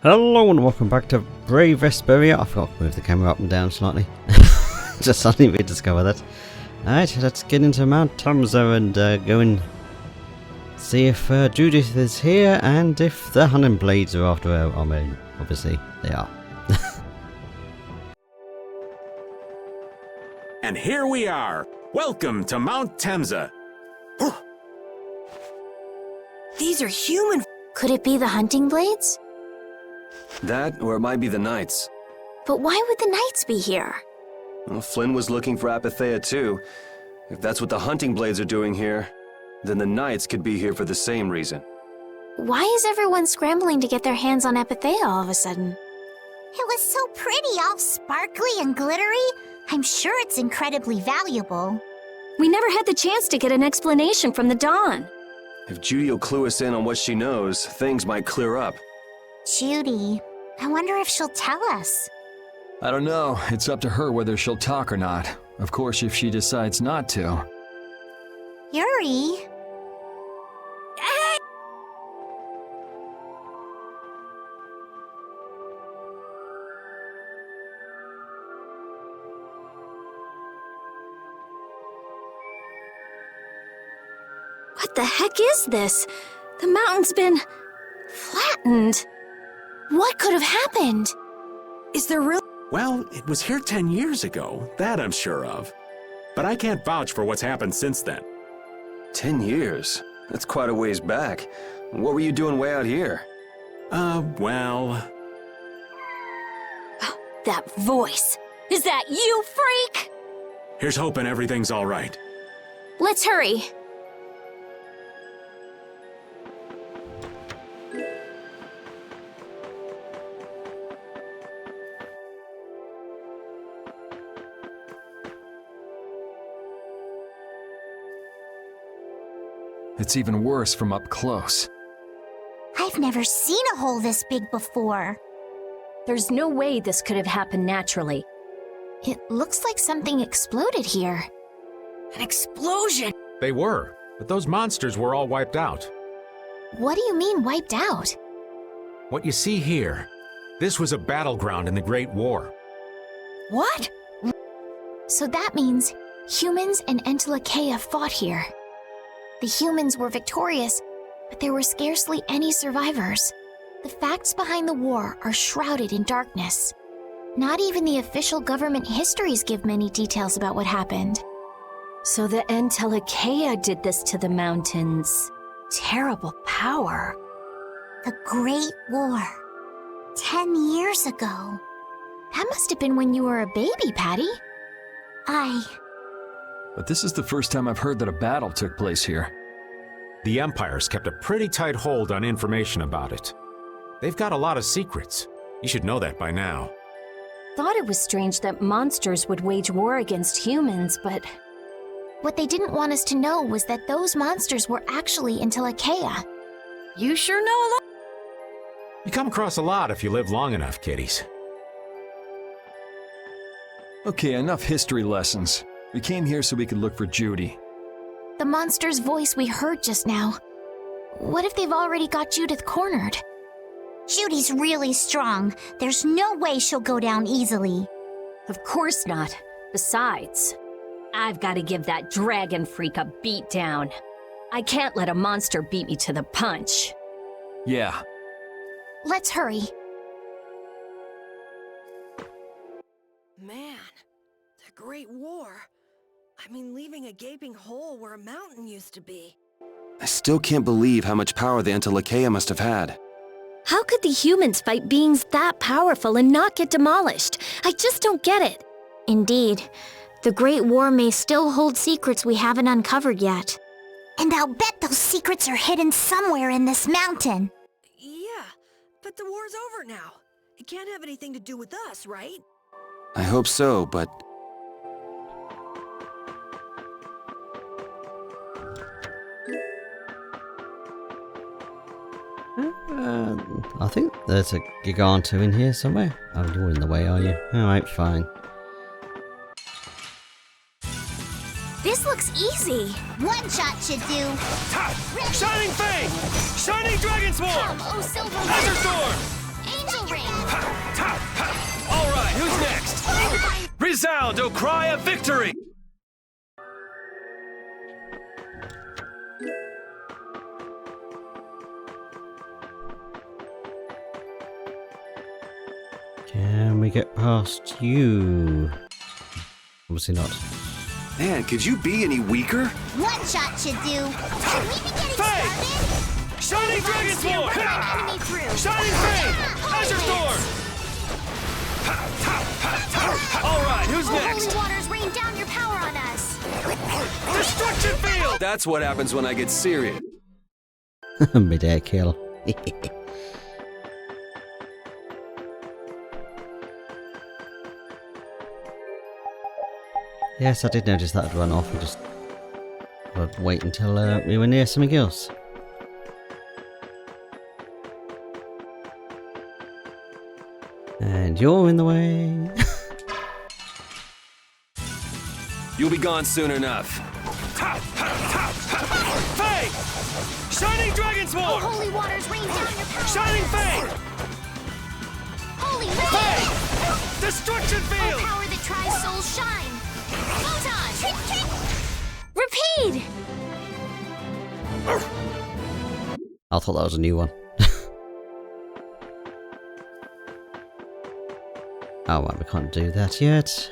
Hello and welcome back to Brave Vesperia. I forgot to move the camera up and down slightly. Just suddenly rediscover that. Alright, let's get into Mount Temza and go and see if Judith is here and if the hunting blades are after her. I mean, obviously they are. And here we are. Welcome to Mount Temza. These are human. Could it be the hunting blades? That, or it might be the Knights. But why would the Knights be here? Well, Flynn was looking for Apatheia too. If that's what the hunting blades are doing here, then the Knights could be here for the same reason. Why is everyone scrambling to get their hands on Apatheia all of a sudden? It was so pretty, all sparkly and glittery. I'm sure it's incredibly valuable. We never had the chance to get an explanation from the Dawn. If Judy will clue us in on what she knows, things might clear up. Judy, I wonder if she'll tell us. I don't know. It's up to her whether she'll talk or not. Of course, if she decides not to. Yuri? What the heck is this? The mountain's been flattened. What could have happened? Is there real? Well, it was here 10 years ago. That I'm sure of. But I can't vouch for what's happened since then. 10 years? That's quite a ways back. What were you doing way out here? Well... That voice. Is that you, freak? Here's hoping everything's all right. Let's hurry. It's even worse from up close. I've never seen a hole this big before. There's no way this could have happened naturally. It looks like something exploded here. An explosion! They were, but those monsters were all wiped out. What do you mean, wiped out? What you see here, this was a battleground in the Great War. What? So that means humans and Entelexeia fought here. The humans were victorious, but there were scarcely any survivors. The facts behind the war are shrouded in darkness. Not even the official government histories give many details about what happened. So the Entelexeia did this to the mountains. Terrible power. The Great War. 10 years ago. That must have been when you were a baby, Patty. But this is the first time I've heard that a battle took place here. The Empire's kept a pretty tight hold on information about it. They've got a lot of secrets. You should know that by now. Thought it was strange that monsters would wage war against humans, but... What they didn't want us to know was that those monsters were actually Entelexeia. You sure know a lot. You come across a lot if you live long enough, kiddies. Okay, enough history lessons. We came here so we could look for Judy. The monster's voice we heard just now. What if they've already got Judith cornered? Judy's really strong. There's no way she'll go down easily. Of course not. Besides, I've got to give that dragon freak a beat down. I can't let a monster beat me to the punch. Yeah. Let's hurry. Man, the Great War. I mean, leaving a gaping hole where a mountain used to be. I still can't believe how much power the Entelexeia must have had. How could the humans fight beings that powerful and not get demolished? I just don't get it. Indeed. The Great War may still hold secrets we haven't uncovered yet. And I'll bet those secrets are hidden somewhere in this mountain. Yeah, but the war's over now. It can't have anything to do with us, right? I hope so, but... I think there's a Giganto in here somewhere. Oh, you're in the way, are you? Alright, fine. This looks easy. One shot should do. Shining Fang! Shining Dragon Swarm! Oh, Silver Azure Storm! Angel ring. All right, who's next? Resound, O cry of victory! Can we get past you? Obviously not. Man, could you be any weaker? One shot should do. Can we be getting Faye! started? Shining Dragon Spear Sword! put an enemy through. Shining Fang! Azure Sword! All right, who's Oh, next? holy waters, rain down your power on us. Destruction Field! That's what happens when I get serious. Mid-air kill. Yes, I did notice that had run off. I'd wait until we were near something else. And you're in the way. You'll be gone soon enough. Fang! Shining Dragon Oh, Sword! holy waters, rain down your power Shining on us. Fang! Holy Fang! rain! Destruction Oh, Field! power that tries souls shine. Photon! Repeat! I thought that was a new one. Oh, well, we can't do that yet.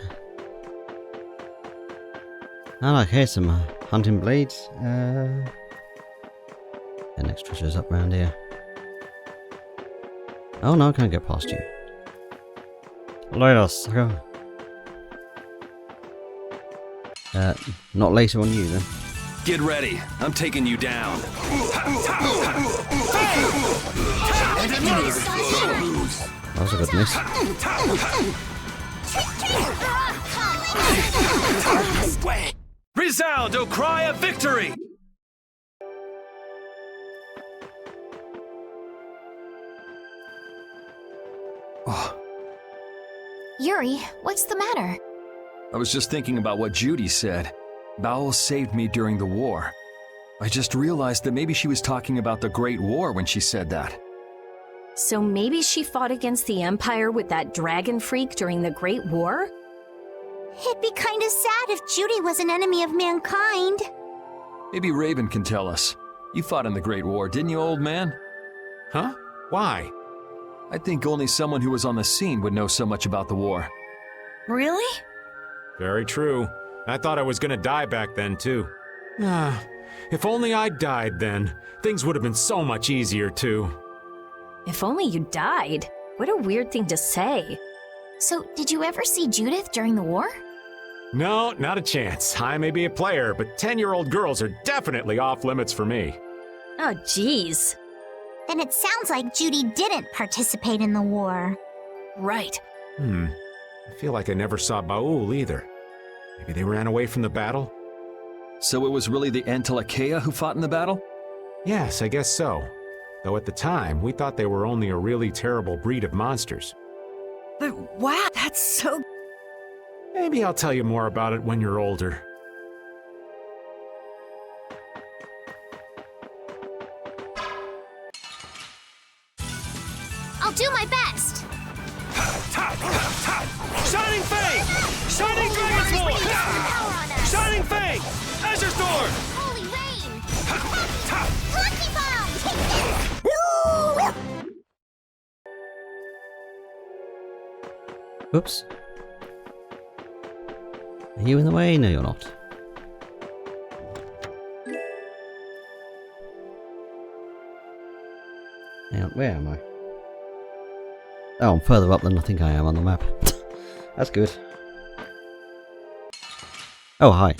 Oh, okay, some hunting blades. The next treasure's up round here. Oh no, I can't get past you. Leidos, go. Not later on you then. Get ready. I'm taking you down. And another! That was a good miss. Resound, O cry of victory! Yuri, what's the matter? I was just thinking about what Judy said. Bowel saved me during the war. I just realized that maybe she was talking about the Great War when she said that. So maybe she fought against the Empire with that dragon freak during the Great War? It'd be kind of sad if Judy was an enemy of mankind. Maybe Raven can tell us. You fought in the Great War, didn't you, old man? Huh? Why? I think only someone who was on the scene would know so much about the war. Really? Very true. I thought I was gonna die back then, too. Ah, if only I'd died then. Things would have been so much easier, too. If only you died. What a weird thing to say. So, did you ever see Judith during the war? No, not a chance. I may be a player, but 10-year-old girls are definitely off limits for me. Oh, jeez. Then it sounds like Judy didn't participate in the war. Right. I feel like I never saw Baul either. Maybe they ran away from the battle? So it was really the Entelexeia who fought in the battle? Yes, I guess so. Though at the time, we thought they were only a really terrible breed of monsters. But wow, that's so... Maybe I'll tell you more about it when you're older. I'll do my best! Shining Fang! Shining Dragon Sword! Power on us! Shining Fang! Azure Sword! Holy rain! Lucky bomb! Whoops. Are you in the way? No, you're not. Hang on, where am I? Oh, I'm further up than I think I am on the map. That's good. Oh, hi.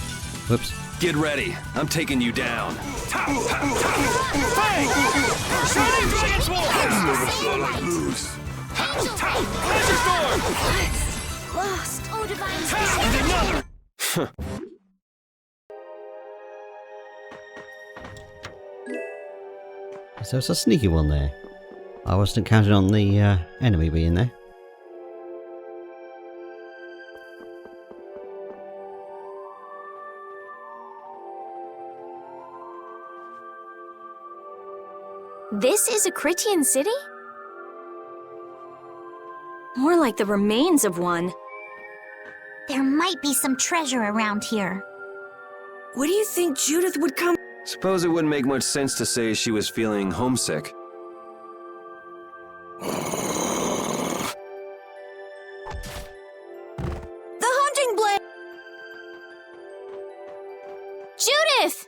Whoops. Get ready. I'm taking you down. Fang! Shining Dragon Sword! Azure Sword! Lost! Oh, divine And another! So it's a sneaky one there. I wasn't counting on the enemy being there. This is a Critian city? More like the remains of one. There might be some treasure around here. What do you think Judith would come? Suppose it wouldn't make much sense to say she was feeling homesick. The hunting blade! Judith!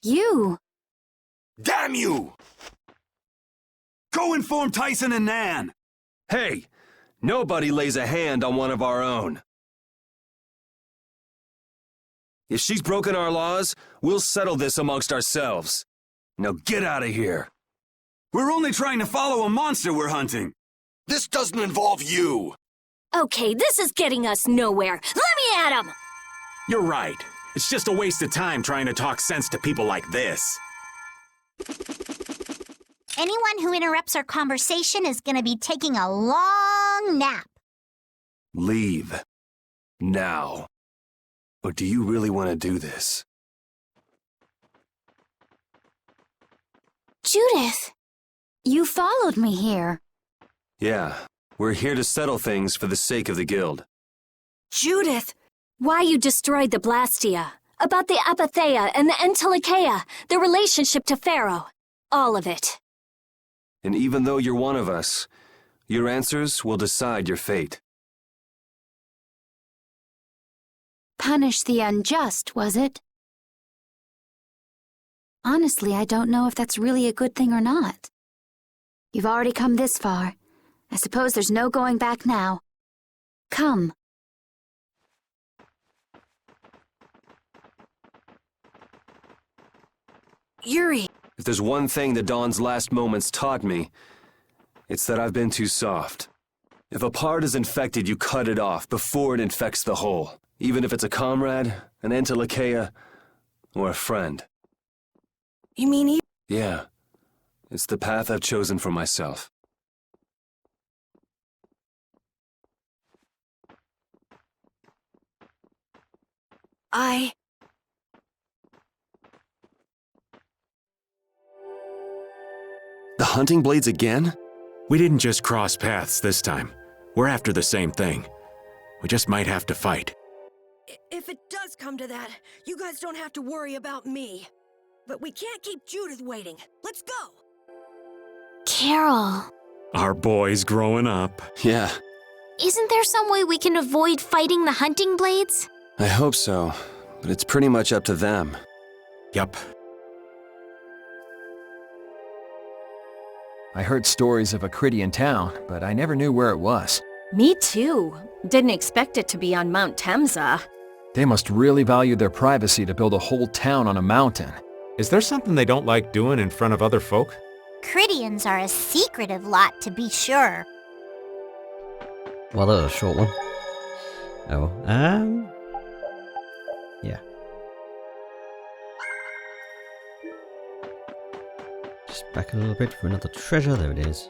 You. Damn you! Go inform Tison and Nan! Hey! Nobody lays a hand on one of our own. If she's broken our laws, we'll settle this amongst ourselves. Now get out of here. We're only trying to follow a monster we're hunting. This doesn't involve you. Okay, this is getting us nowhere. Let me at him! You're right. It's just a waste of time trying to talk sense to people like this. Anyone who interrupts our conversation is gonna be taking a long nap. Leave. Now. Or do you really want to do this? Judith, you followed me here. Yeah, we're here to settle things for the sake of the guild. Judith! Why you destroyed the Blastia. About the Apatheia and the Entelexeia. Their relationship to Pharaoh. All of it. And even though you're one of us, your answers will decide your fate. Punish the unjust, was it? Honestly, I don't know if that's really a good thing or not. You've already come this far. I suppose there's no going back now. Come. Yuri! If there's one thing the Dawn's last moments taught me, it's that I've been too soft. If a part is infected, you cut it off before it infects the whole. Even if it's a comrade, an Entelexeia, or a friend. You mean Yeah. It's the path I've chosen for myself. The hunting blades again? We didn't just cross paths this time. We're after the same thing. We just might have to fight. If it does come to that, you guys don't have to worry about me. But we can't keep Judith waiting. Let's go! Carol. Our boy's growing up. Yeah, Isn't there some way we can avoid fighting the hunting blades? I hope so, but it's pretty much up to them. Yup. I heard stories of a Cridian town, but I never knew where it was. Me too. Didn't expect it to be on Mount Temza. They must really value their privacy to build a whole town on a mountain. Is there something they don't like doing in front of other folk? Cridians are a secretive lot, to be sure. Well, that was a short one. Oh, yeah. Just back a little bit for another treasure. There it is.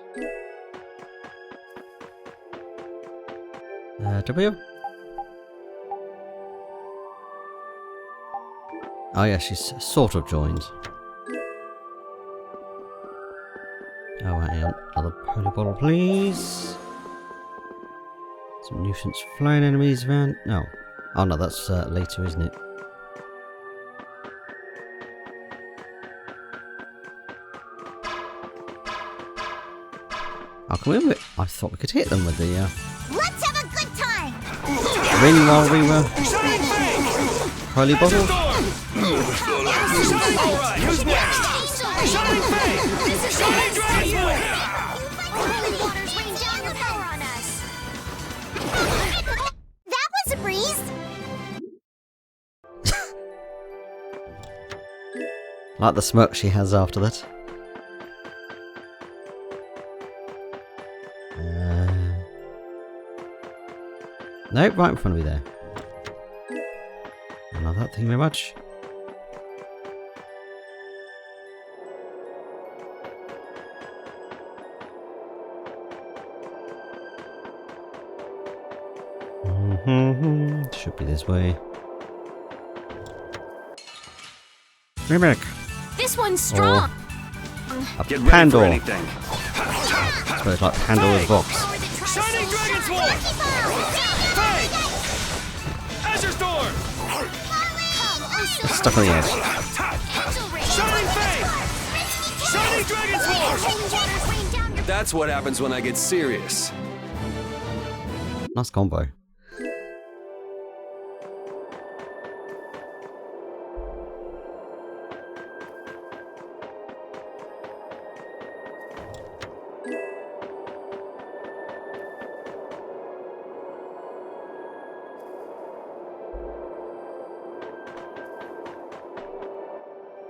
W? Oh yeah, she's sort of joined. Oh, hang on. Another holy bottle, please. Some nuisance flying enemies around. No. Oh no, that's later, isn't it? Oh, can we? I thought we could hit them with the Let's have a good time! ring while we were holy bottle. Alright, who's next? Shining Fang! Shining Dragon! Holy waters rain down your power on us! That was a breeze! Like the smirk she has after that. Nope, right in front of me there. Not that thing very much. Should be this way. Remake. This one's strong. Get ready for Pandor. anything. I suppose like the handle of the box. Shining Dragon Swarm! Fang! Azure Storm! Stuck on the edge. Shining Fang! Shining Dragon Swarm! That's what happens when I get serious. Nice combo.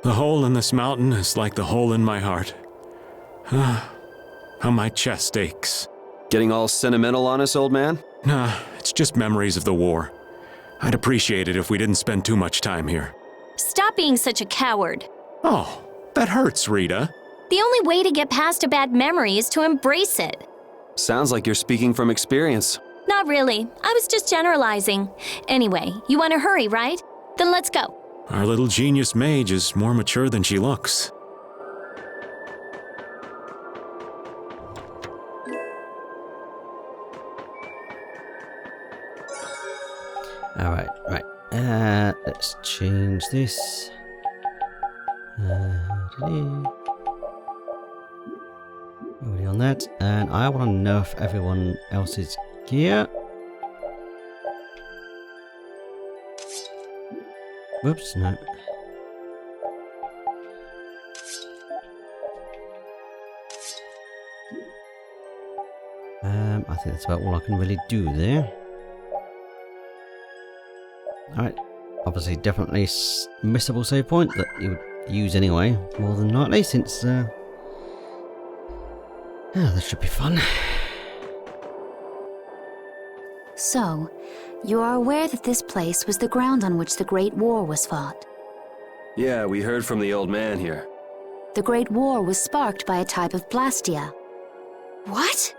The hole in this mountain is like the hole in my heart. How my chest aches. Getting all sentimental on us, old man? Nah, it's just memories of the war. I'd appreciate it if we didn't spend too much time here. Stop being such a coward. Oh, that hurts, Rita. The only way to get past a bad memory is to embrace it. Sounds like you're speaking from experience. Not really. I was just generalizing. Anyway, you want to hurry, right? Then let's go. Our little genius mage is more mature than she looks. Alright, right. Let's change this. Already on that. And I want to nerf everyone else's gear. Whoops, no. I think that's about all I can really do there. Alright, obviously definitely missable save point that you would use anyway, more than likely, since that should be fun. So, you are aware that this place was the ground on which the Great War was fought. Yeah, we heard from the old man here. The Great War was sparked by a type of Blastia. What?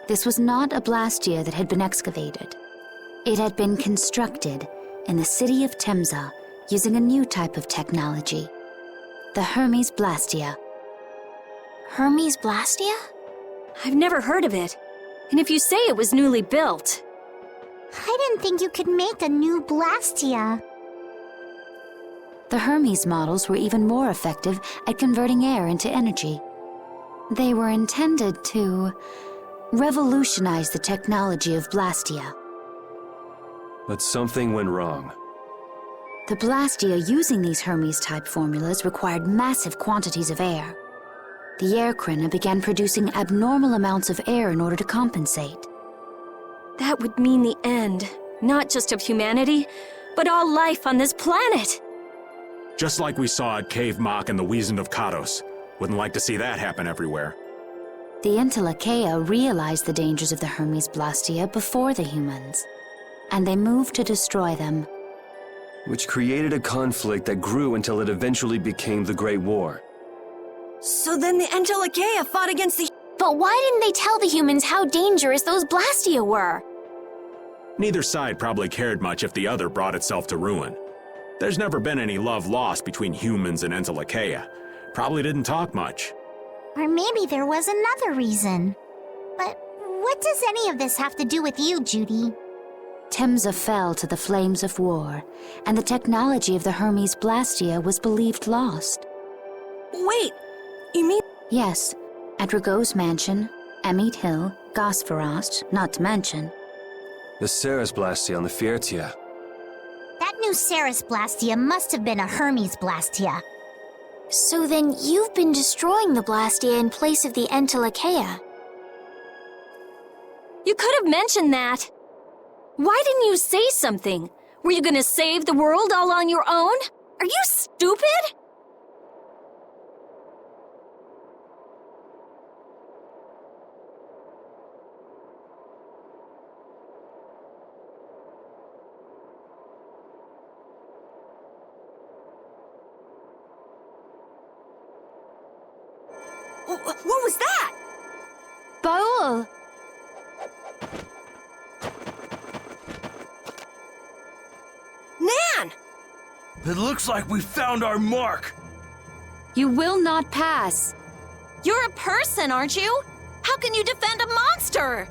This was not a Blastia that had been excavated. It had been constructed in the city of Temza using a new type of technology, the Hermes Blastia. Hermes Blastia? I've never heard of it. And if you say it was newly built... I didn't think you could make a new Blastia. The Hermes models were even more effective at converting air into energy. They were intended to revolutionize the technology of Blastia. But something went wrong. The Blastia using these Hermes-type formulas required massive quantities of air. The air Krina began producing abnormal amounts of air in order to compensate. That would mean the end, not just of humanity, but all life on this planet. Just like we saw at Cave Mach and the Wiesent of Kados. Wouldn't like to see that happen everywhere. The Entelexeia realized the dangers of the Hermes Blastia before the humans, and they moved to destroy them. Which created a conflict that grew until it eventually became the Great War. So then the Entelexeia fought against the... But why didn't they tell the humans how dangerous those Blastia were? Neither side probably cared much if the other brought itself to ruin. There's never been any love lost between humans and Entelexeia. Probably didn't talk much. Or maybe there was another reason. But what does any of this have to do with you, Judy? Temza fell to the flames of war, and the technology of the Hermes Blastia was believed lost. Wait, you mean... Yes, at Rago's mansion, Amit Hill, Gosferost, not to mention. The Ceres Blastia on the Fiertia. That new Ceres Blastia must have been a Hermes Blastia. So then you've been destroying the Blastia in place of the Entelexeia. You could have mentioned that. Why didn't you say something? Were you gonna save the world all on your own? Are you stupid? What was that? Baul! Nan! It looks like we found our mark. You will not pass. You're a person, aren't you? How can you defend a monster?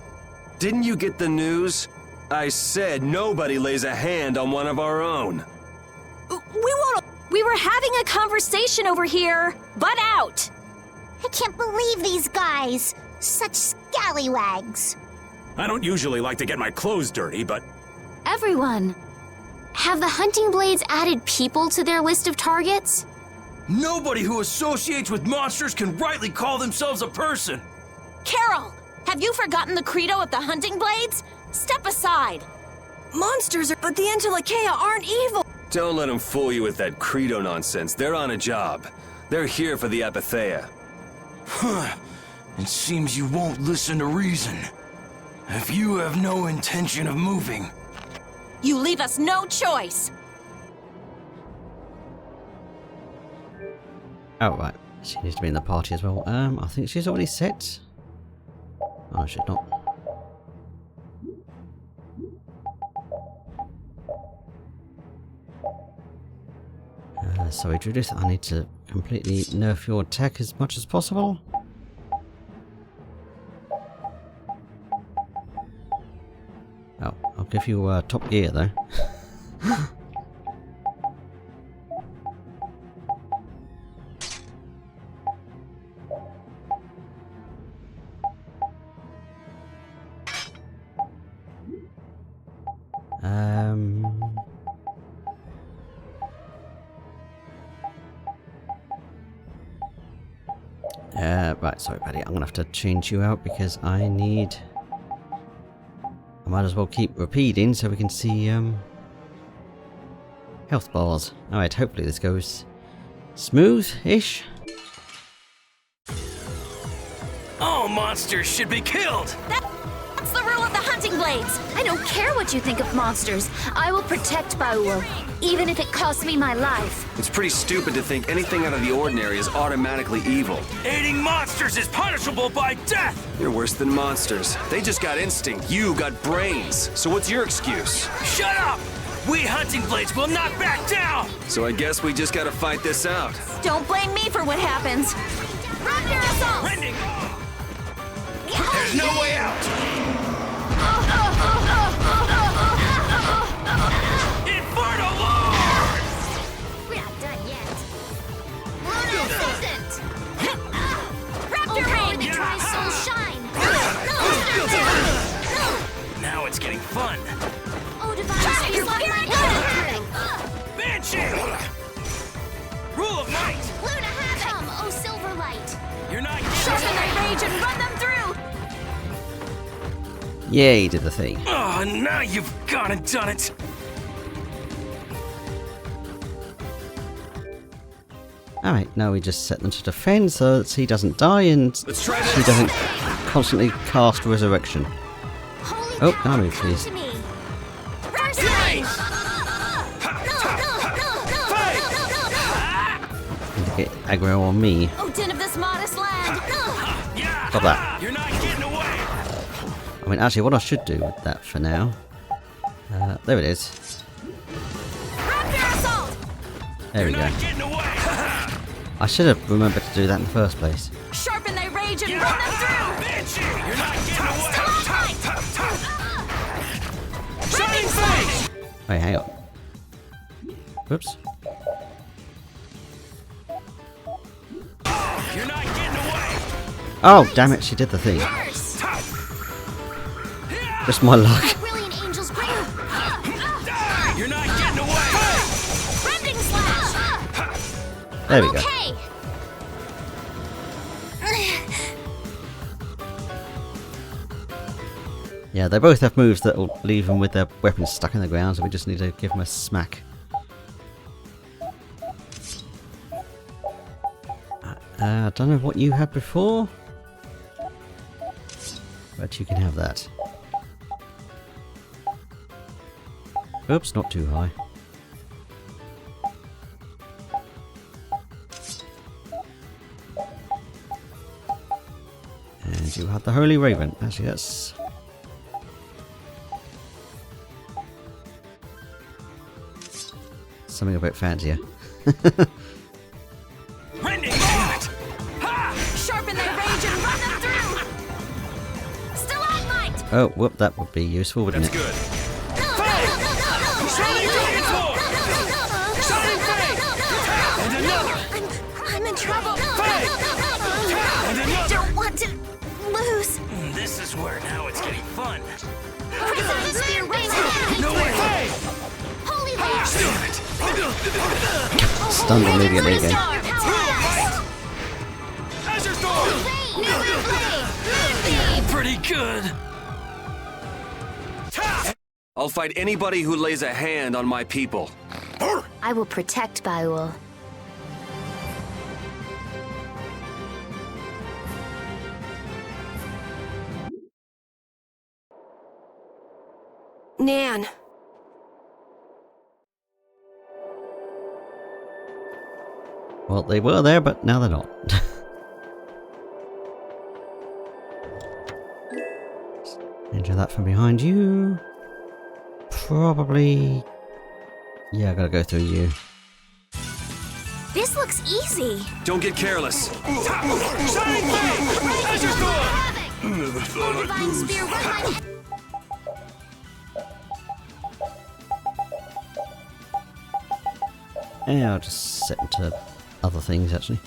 Didn't you get the news? I said nobody lays a hand on one of our own. We won't. We were having a conversation over here. Butt out. I can't believe these guys. Such scallywags. I don't usually like to get my clothes dirty, but Everyone. Have the hunting blades added people to their list of targets? Nobody who associates with monsters can rightly call themselves a person. Carol, have you forgotten the credo of the hunting blades? Step aside. Monsters but the Entelexeia aren't evil. Don't let them fool you with that credo nonsense. They're on a job. They're here for the Apatheia. Huh. It seems you won't listen to reason. If you have no intention of moving... You leave us no choice. Oh, right. She needs to be in the party as well. I think she's already set. Oh, she's not. Sorry, Judith. I need to completely nerf your attack as much as possible. Oh, I'll give you top gear though. Right, sorry buddy, I'm gonna have to change you out because I need... I might as well keep repeating so we can see health bars. Alright, hopefully this goes smooth-ish. All monsters should be killed! That's the rule of the hunting blades. I don't care what you think of monsters. I will protect Baul, even if it costs me my life. It's pretty stupid to think anything out of the ordinary is automatically evil. Aiding monsters is punishable by death! You're worse than monsters. They just got instinct. You got brains. So what's your excuse? Shut up! We hunting blades will not back down! So I guess we just gotta fight this out. Don't blame me for what happens. Raptor assault! Rending! There's no way out! Inferno Lord! We're not done yet. Lunar assistant! Raptor Where the ring! dry souls shine! Now it's getting fun. Oh, divine, Here it Banshee! Rule of might! Luna Havoc! Come, oh silver light! You're not getting Sharpen away! their rage and run them through! Yeah, he did the thing. Oh, now you've gone and done it! Alright, now we just set them to defend so that he doesn't die and Let's try she this. doesn't constantly cast resurrection. Holy Oh, power, now move, come please. to me! Need to get aggro on me. Oh, din of this modest land! Stop that. You're not getting away! I mean, actually, what I should do with that for now... there it is. Raptor assault! There we You're go. not getting away! I should have remembered to do that in the first place. Sharpen their rage and run them through! Banshee! You're not getting away! Shining face! Wait, hang on. Whoops. You're not getting away! Oh, damn it, she did the thing. Just my luck. Brilliant angel's grip! You're not getting away! Rending slash! There we go. Okay! Yeah, they both have moves that will leave them with their weapons stuck in the ground, so we just need to give them a smack. I don't know what you had before, but you can have that. Oops, not too high. And you have the Holy Raven. Actually, that's... something a bit fancier. Sharpen their rage and run them through! Stalagmite! Oh, whoop, that would be useful, wouldn't it? Good. Shining Dragon Sword! Shining Fang! And another! I'm in trouble. Fang! And I another! don't want to lose. This is where now it's getting fun. Prison Spear Ring. No way! Fang! Holy Land. Stunned immediately again. Azure Storm! Pretty good. I'll fight anybody who lays a hand on my people. I will protect Baul. Nan. Well, they were there, but now they're not. Enter that from behind you. Probably... Yeah, I gotta go through you. This looks easy. Don't get careless. Shining Fang! Azure Storm! Never thought I'd Divine lose. Spear Ring. Yeah, I'll just set into other things, actually.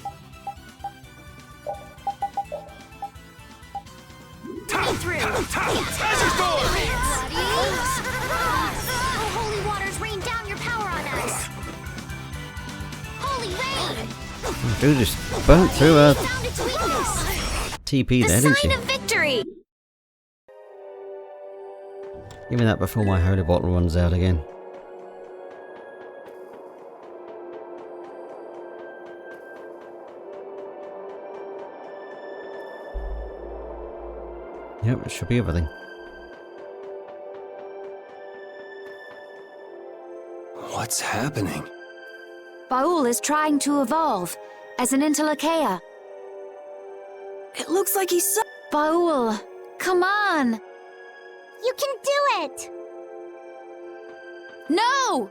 Azure Storm! Holy waters rain down your power on us. Holy rain. Dude just burnt through a Found its weakness. TP The there, didn't sign she? of victory. Give me that before my holy bottle runs out again. Yep, it should be everything. What's happening? Baul is trying to evolve as an Entelexeia. It looks like he's so. Baul, come on! You can do it! No!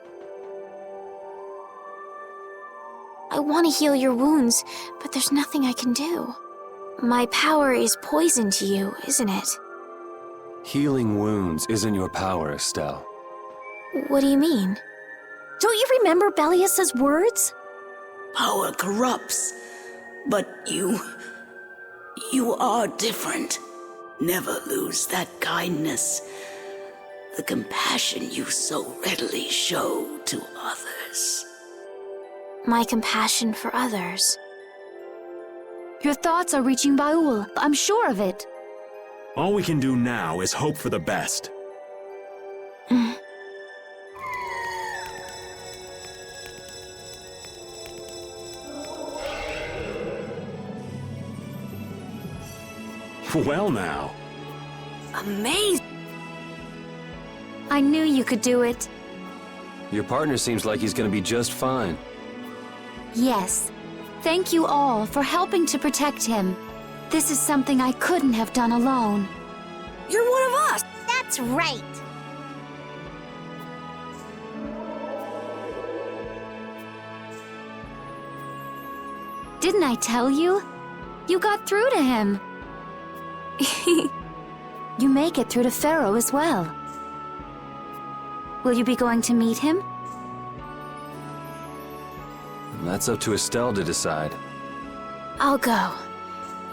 I want to heal your wounds, but there's nothing I can do. My power is poison to you, isn't it? Healing wounds isn't your power, Estelle. What do you mean? Don't you remember Bellius's words? Power corrupts, but you are different. Never lose that kindness, the compassion you so readily show to others. My compassion for others. Your thoughts are reaching Baul. I'm sure of it. All we can do now is hope for the best. Well now. Amazing. I knew you could do it. Your partner seems like he's gonna be just fine. Yes. Thank you all for helping to protect him. This is something I couldn't have done alone. You're one of us. That's right. Didn't I tell you? You got through to him. You make it through to Pharaoh as well. Will you be going to meet him? That's up to Estelle to decide. I'll go.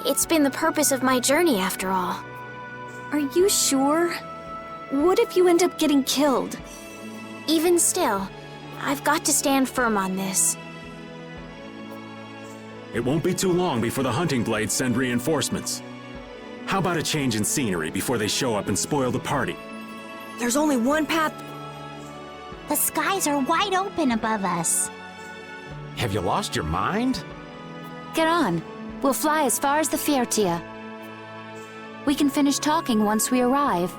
It's been the purpose of my journey after all. Are you sure? What if you end up getting killed? Even still, I've got to stand firm on this. It won't be too long before the hunting blades send reinforcements. How about a change in scenery before they show up and spoil the party? There's only one path. The skies are wide open above us. Have you lost your mind? Get on. We'll fly as far as the Vesperia. We can finish talking once we arrive.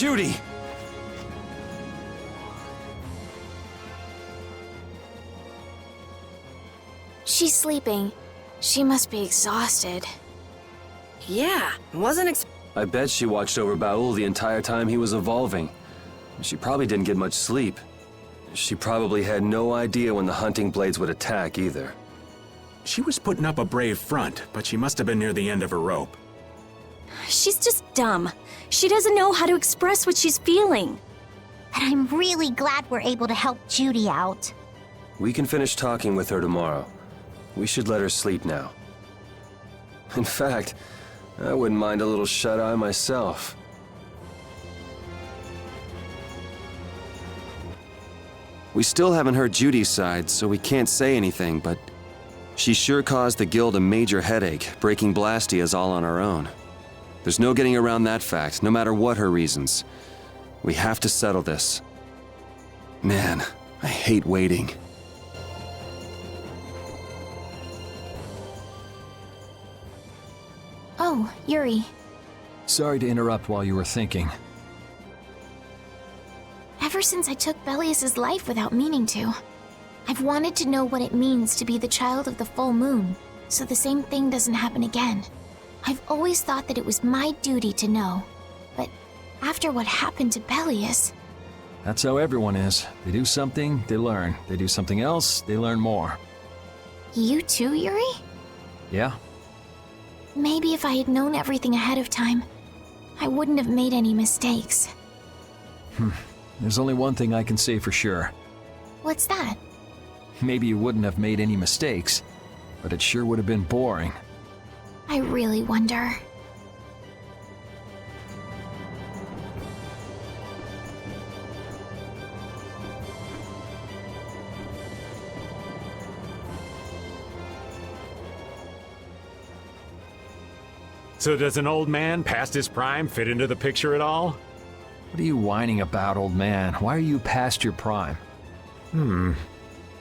Judy! She's sleeping. She must be exhausted. Yeah, wasn't I bet she watched over Baul the entire time he was evolving. She probably didn't get much sleep. She probably had no idea when the hunting blades would attack either. She was putting up a brave front, but she must have been near the end of her rope. She's just dumb. She doesn't know how to express what she's feeling. And I'm really glad we're able to help Judy out. We can finish talking with her tomorrow. We should let her sleep now. In fact, I wouldn't mind a little shut-eye myself. We still haven't heard Judy's side, so we can't say anything, but she sure caused the guild a major headache, breaking Blastias all on her own. There's no getting around that fact, no matter what her reasons. We have to settle this. Man, I hate waiting. Oh, Yuri. Sorry to interrupt while you were thinking. Ever since I took Belius's life without meaning to, I've wanted to know what it means to be the child of the full moon, so the same thing doesn't happen again. I've always thought that it was my duty to know, but after what happened to Belius... That's how everyone is. They do something, they learn. They do something else, they learn more. You too, Yuri? Yeah? Maybe if I had known everything ahead of time, I wouldn't have made any mistakes. There's only one thing I can say for sure. What's that? Maybe you wouldn't have made any mistakes, but it sure would have been boring. I really wonder. So does an old man past his prime fit into the picture at all? What are you whining about, old man? Why are you past your prime?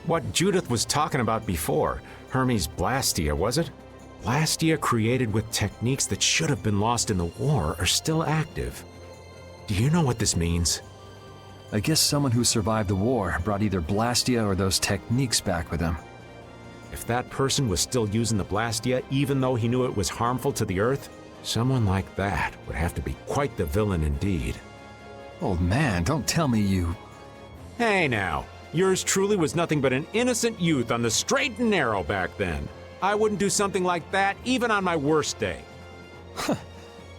What Judith was talking about before, Hermes Blastia, was it? Blastia created with techniques that should have been lost in the war are still active. Do you know what this means? I guess someone who survived the war brought either Blastia or those techniques back with him. If that person was still using the Blastia, even though he knew it was harmful to the Earth, someone like that would have to be quite the villain indeed. Old man, don't tell me you... Hey now, yours truly was nothing but an innocent youth on the straight and narrow back then. I wouldn't do something like that even on my worst day.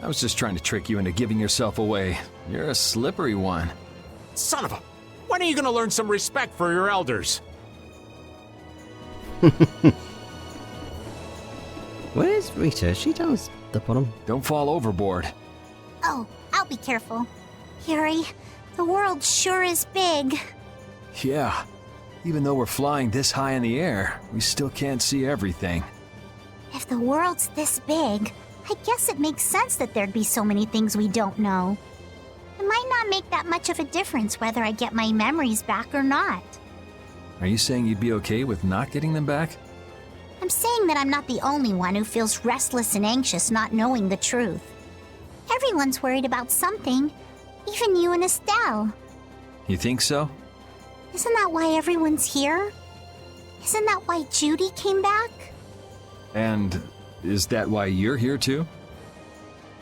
I was just trying to trick you into giving yourself away. You're a slippery one. Son of a... When are you gonna learn some respect for your elders? Where's Rita? Is she down the bottom? Don't fall overboard. Oh, I'll be careful. Yuri, the world sure is big. Yeah. Even though we're flying this high in the air, we still can't see everything. If the world's this big, I guess it makes sense that there'd be so many things we don't know. It might not make that much of a difference whether I get my memories back or not. Are you saying you'd be okay with not getting them back? I'm saying that I'm not the only one who feels restless and anxious not knowing the truth. Everyone's worried about something, even you and Estelle. You think so? Isn't that why everyone's here? Isn't that why Judy came back? And is that why you're here too?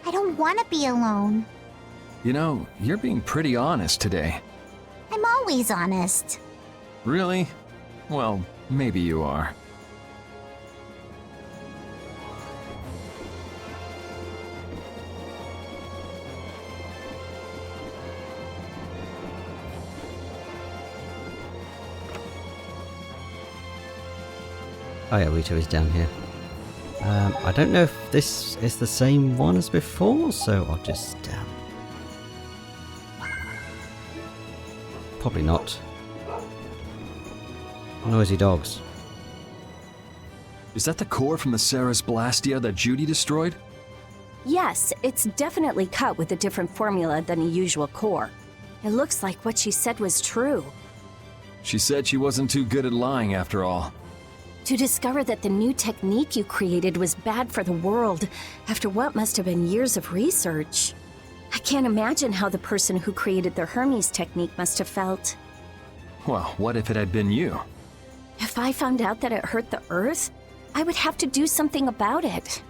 I don't want to be alone. You know, you're being pretty honest today. I'm always honest. Really? Well, maybe you are. Oh yeah, Rita is down here. I don't know if this is the same one as before, so I'll just... probably not. Noisy dogs. Is that the core from the Ceres Blastia that Judy destroyed? Yes, it's definitely cut with a different formula than a usual core. It looks like what she said was true. She said she wasn't too good at lying after all. To discover that the new technique you created was bad for the world after what must have been years of research. I can't imagine how the person who created the Hermes technique must have felt. Well, what if it had been you? If I found out that it hurt the Earth, I would have to do something about it.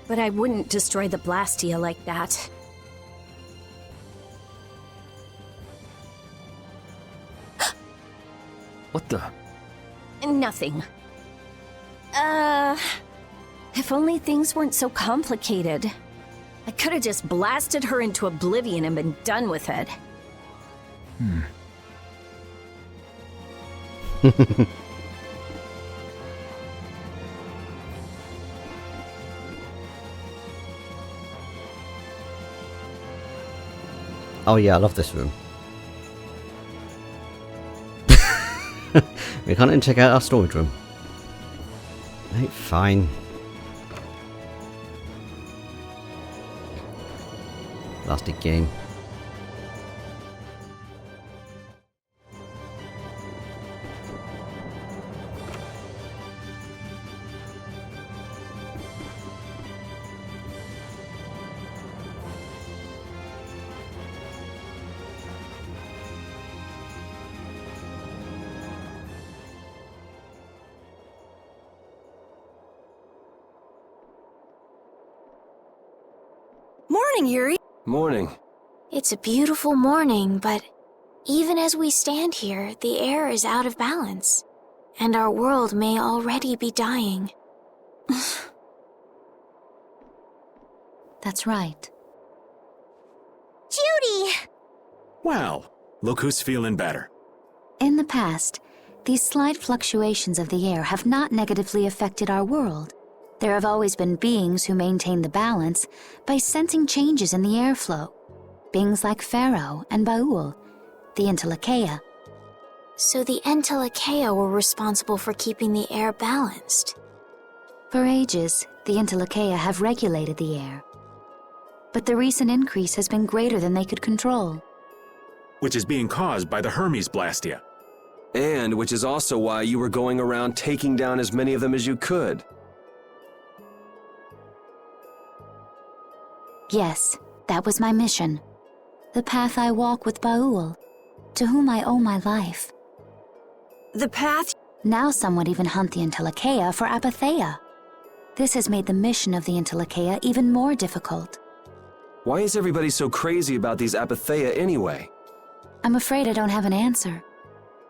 But I wouldn't destroy the Blastia like that. What the? Nothing. If only things weren't so complicated. I could have just blasted her into oblivion and been done with it. Oh yeah, I love this room. We can't even check out our storage room. Right, fine. Plastic game. Morning, Yuri. Morning. It's a beautiful morning, but even as we stand here, the air is out of balance, and our world may already be dying. That's right. Judy! Well, look who's feeling better. In the past, these slight fluctuations of the air have not negatively affected our world. There have always been beings who maintain the balance by sensing changes in the airflow. Beings like Pharaoh and Baul, the Entelexeia. So the Entelexeia were responsible for keeping the air balanced. For ages, the Entelexeia have regulated the air. But the recent increase has been greater than they could control. Which is being caused by the Hermes Blastia. And which is also why you were going around taking down as many of them as you could. Yes, that was my mission. The path I walk with Baul, to whom I owe my life. The path? Now some would even hunt the Entelexeia for apatheia. This has made the mission of the Entelexeia even more difficult. Why is everybody so crazy about these apatheia anyway? I'm afraid I don't have an answer.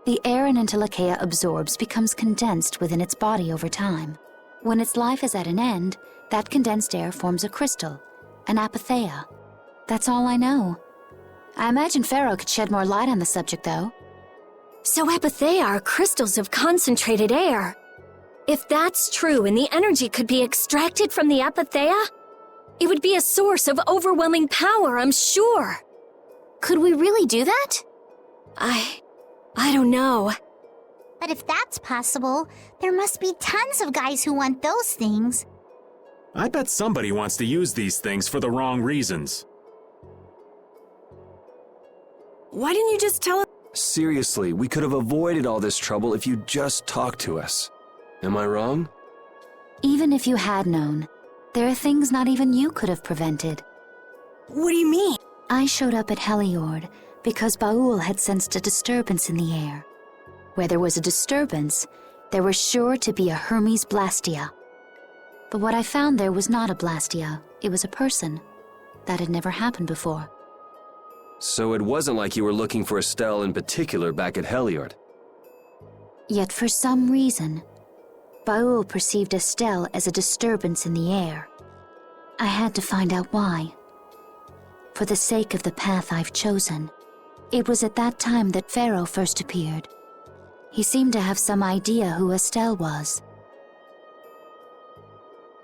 The air an Entelexeia absorbs becomes condensed within its body over time. When its life is at an end, that condensed air forms a crystal, an apatheia. That's all I know. I imagine Pharaoh could shed more light on the subject, though. So apatheia are crystals of concentrated air. If that's true and the energy could be extracted from the apatheia, it would be a source of overwhelming power, I'm sure. Could we really do that? I don't know. But if that's possible, there must be tons of guys who want those things. I bet somebody wants to use these things for the wrong reasons. Why didn't you just tell us? Seriously, we could have avoided all this trouble if you just talked to us. Am I wrong? Even if you had known, there are things not even you could have prevented. What do you mean? I showed up at Heliord because Baul had sensed a disturbance in the air. Where there was a disturbance, there was sure to be a Hermes Blastia. But what I found there was not a Blastia, it was a person. That had never happened before. So it wasn't like you were looking for Estelle in particular back at Heliord. Yet for some reason, Baul perceived Estelle as a disturbance in the air. I had to find out why. For the sake of the path I've chosen, it was at that time that Pharaoh first appeared. He seemed to have some idea who Estelle was.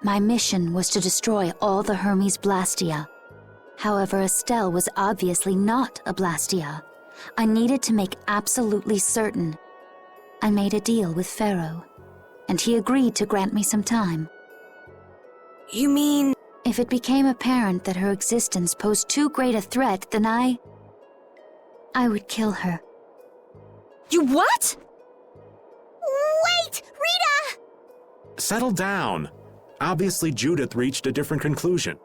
My mission was to destroy all the Hermes Blastia. However, Estelle was obviously not a Blastia. I needed to make absolutely certain. I made a deal with Pharaoh, and he agreed to grant me some time. You mean... If it became apparent that her existence posed too great a threat, then I would kill her. You what? Wait! Rita! Settle down. Obviously, Judith reached a different conclusion.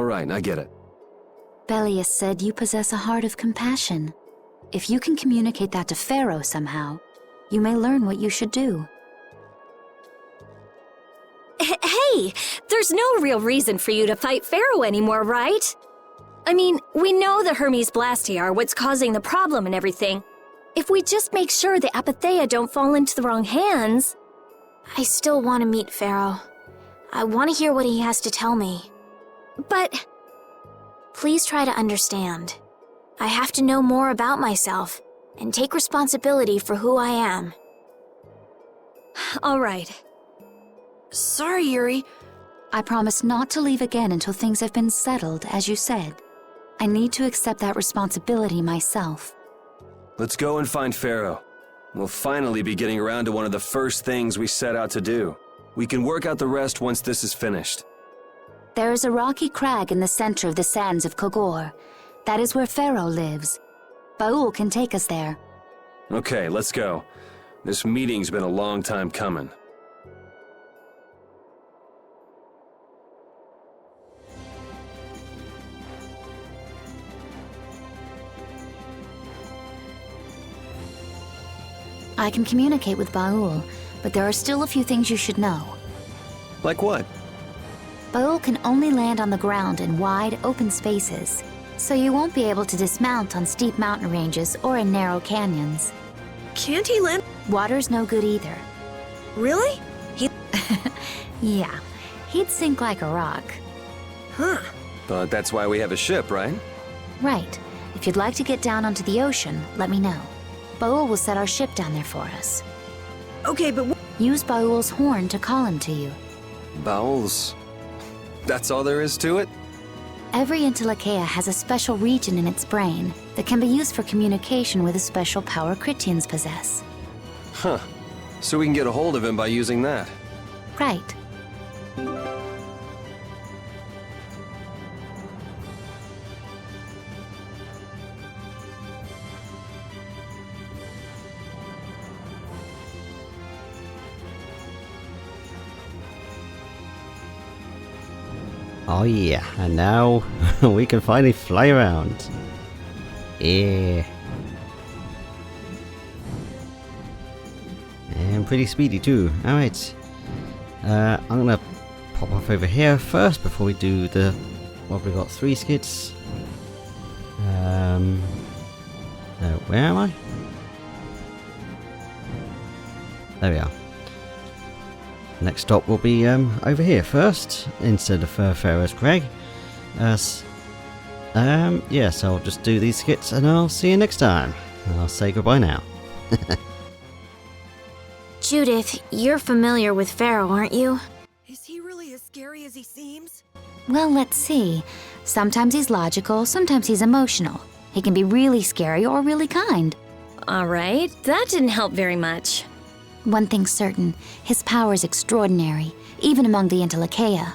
All right, I get it. Belius said you possess a heart of compassion. If you can communicate that to Pharaoh somehow, you may learn what you should do. Hey, there's no real reason for you to fight Pharaoh anymore, right? I mean, we know the Hermes Blastia are what's causing the problem and everything. If we just make sure the Apatheia don't fall into the wrong hands... I still want to meet Pharaoh. I want to hear what he has to tell me. But... Please try to understand. I have to know more about myself and take responsibility for who I am. All right. Sorry, Yuri. I promise not to leave again until things have been settled, as you said. I need to accept that responsibility myself. Let's go and find Pharaoh. We'll finally be getting around to one of the first things we set out to do. We can work out the rest once this is finished. There is a rocky crag in the center of the sands of Kogor. That is where Pharaoh lives. Baul can take us there. Okay, let's go. This meeting's been a long time coming. I can communicate with Baul, but there are still a few things you should know. Like what? Baul can only land on the ground in wide, open spaces, so you won't be able to dismount on steep mountain ranges or in narrow canyons. Can't he land? Water's no good either. Really? Yeah, he'd sink like a rock. Huh. But that's why we have a ship, right? Right. If you'd like to get down onto the ocean, let me know. Baul will set our ship down there for us. Okay, but use Baul's horn to call him to you. Baul's... That's all there is to it? Every Entelexeia has a special region in its brain that can be used for communication with a special power Critians possess. Huh. So we can get a hold of him by using that. Right. Oh yeah, and now we can finally fly around. Yeah. And pretty speedy too. Alright. I'm gonna pop off over here first before we do the... What, we got 3 skids. So where am I? There we are. Next stop will be over here first, instead of Pharaoh's Crag. Yeah, so I'll just do these skits and I'll see you next time. And I'll say goodbye now. Judith, you're familiar with Pharaoh, aren't you? Is he really as scary as he seems? Well, let's see. Sometimes he's logical, sometimes he's emotional. He can be really scary or really kind. All right, that didn't help very much. One thing's certain, his power is extraordinary, even among the Entelexeia.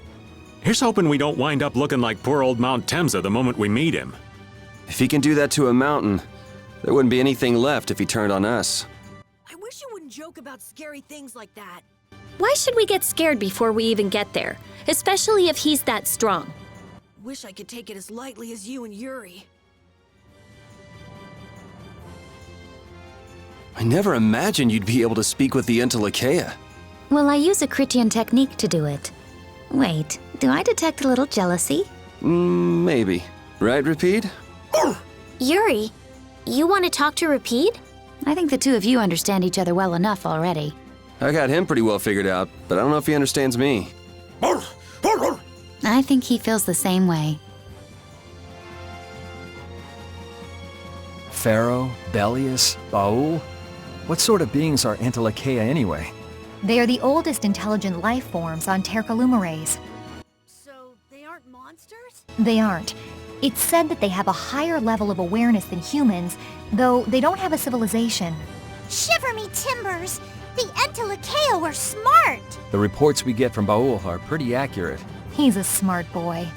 Here's hoping we don't wind up looking like poor old Mount Temza the moment we meet him. If he can do that to a mountain, there wouldn't be anything left if he turned on us. I wish you wouldn't joke about scary things like that. Why should we get scared before we even get there? Especially if he's that strong. Wish I could take it as lightly as you and Yuri. I never imagined you'd be able to speak with the Entelexeia. Well, I use a Critian technique to do it. Wait, do I detect a little jealousy? Maybe. Right, Rapide? Yuri, you want to talk to Rapide? I think the two of you understand each other well enough already. I got him pretty well figured out, but I don't know if he understands me. I think he feels the same way. Pharaoh, Belius, Baul? What sort of beings are Entelexeia anyway? They are the oldest intelligent life forms on Tercalumares. So, they aren't monsters? They aren't. It's said that they have a higher level of awareness than humans, though they don't have a civilization. Shiver me timbers! The Entelexeia were smart! The reports we get from Baul are pretty accurate. He's a smart boy.